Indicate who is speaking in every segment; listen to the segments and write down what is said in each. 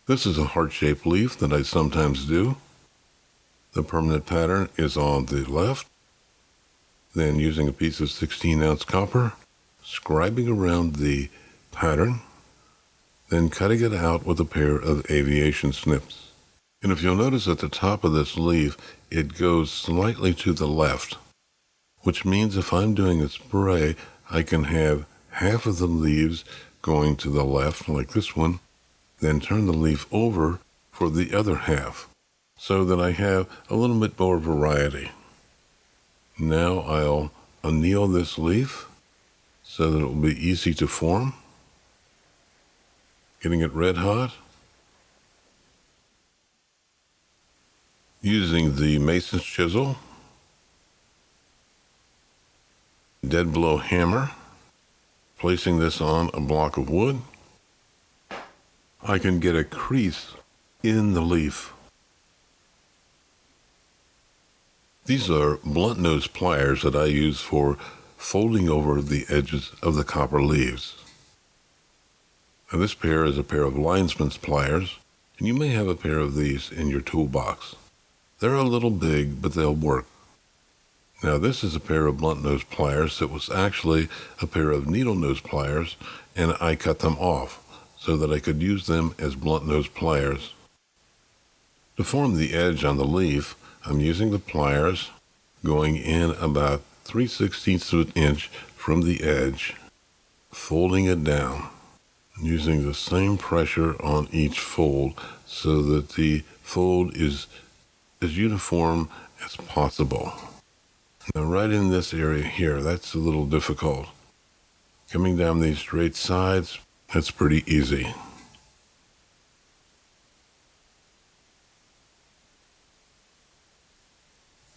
Speaker 1: This is a heart-shaped leaf that I sometimes do. The permanent pattern is on the left. Then using a piece of 16-ounce copper, scribing around the pattern, then cutting it out with a pair of aviation snips. And if you'll notice at the top of this leaf, it goes slightly to the left, which means if I'm doing a spray, I can have half of the leaves going to the left, like this one, then turn the leaf over for the other half, so that I have a little bit more variety. Now I'll anneal this leaf so that it will be easy to form. Getting it red hot. Using the mesa chisel, deadblow hammer, placing this on a block of wood, I can get a crease in the leaf. These are blunt nose pliers that I use for folding over the edges of the copper leaves. Now this pair is a pair of linesman's pliers, and you may have a pair of these in your toolbox. They're a little big, but they'll work. Now this is a pair of blunt nose pliers that was actually a pair of needle nose pliers, and I cut them off so that I could use them as blunt nose pliers. To form the edge on the leaf, I'm using the pliers, going in about 3/16 of an inch from the edge, folding it down, using the same pressure on each fold so that the fold is as uniform as possible. Now right in this area here, that's a little difficult. Coming down these straight sides, that's pretty easy.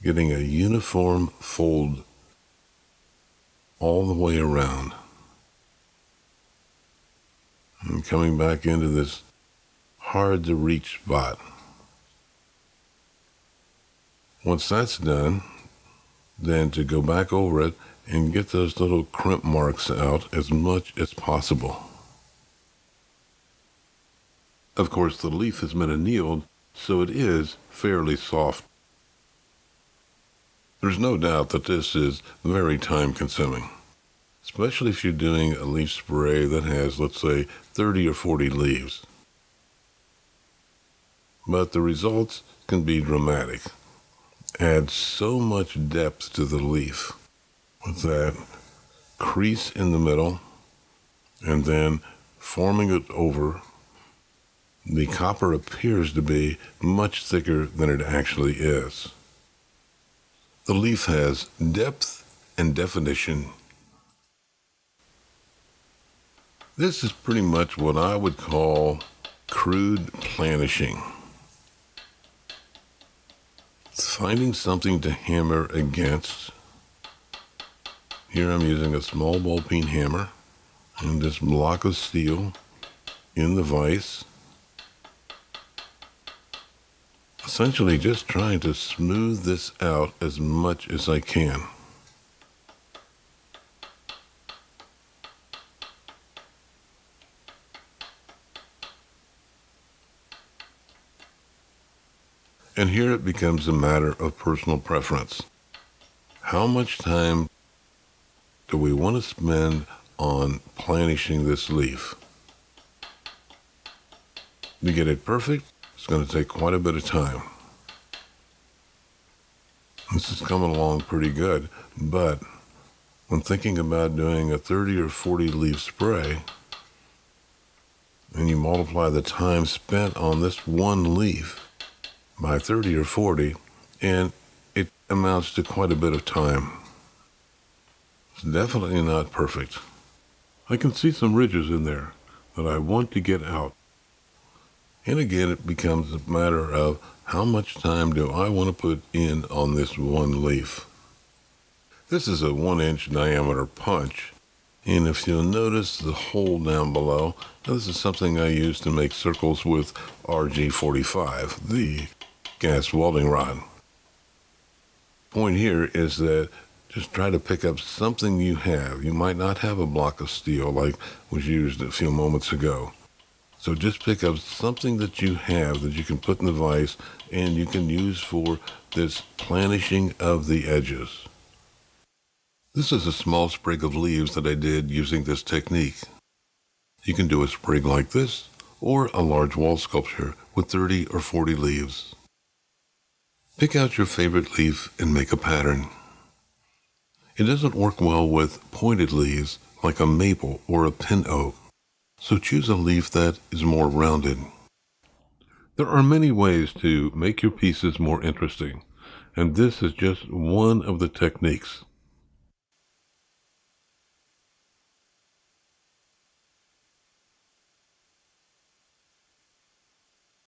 Speaker 1: Getting a uniform fold all the way around. And coming back into this hard to reach spot. Once that's done, then to go back over it and get those little crimp marks out as much as possible. Of course, the leaf has been annealed, so it is fairly soft. There's no doubt that this is very time-consuming, especially if you're doing a leaf spray that has, let's say, 30 or 40 leaves. But the results can be dramatic. Add so much depth to the leaf with that crease in the middle, and then forming it over. The copper appears to be much thicker than it actually is. The leaf has depth and definition. This is pretty much what I would call crude planishing. It's finding something to hammer against. Here I'm using a small ball-peen hammer and this block of steel in the vise. Essentially just trying to smooth this out as much as I can. And here it becomes a matter of personal preference. How much time do we want to spend on planishing this leaf? To get it perfect, it's going to take quite a bit of time. This is coming along pretty good, but when thinking about doing a 30 or 40 leaf spray, and you multiply the time spent on this one leaf by 30 or 40, and it amounts to quite a bit of time. It's definitely not perfect. I can see some ridges in there that I want to get out. And again, it becomes a matter of how much time do I want to put in on this one leaf. This is a 1-inch diameter punch, and if you'll notice the hole down below, this is something I use to make circles with RG45, the gas welding rod. Point here is that just try to pick up something you have. You might not have a block of steel like was used a few moments ago. So just pick up something that you have that you can put in the vise and you can use for this planishing of the edges. This is a small sprig of leaves that I did using this technique. You can do a sprig like this or a large wall sculpture with 30 or 40 leaves. Pick out your favorite leaf and make a pattern. It doesn't work well with pointed leaves like a maple or a pin oak, so choose a leaf that is more rounded. There are many ways to make your pieces more interesting, and this is just one of the techniques.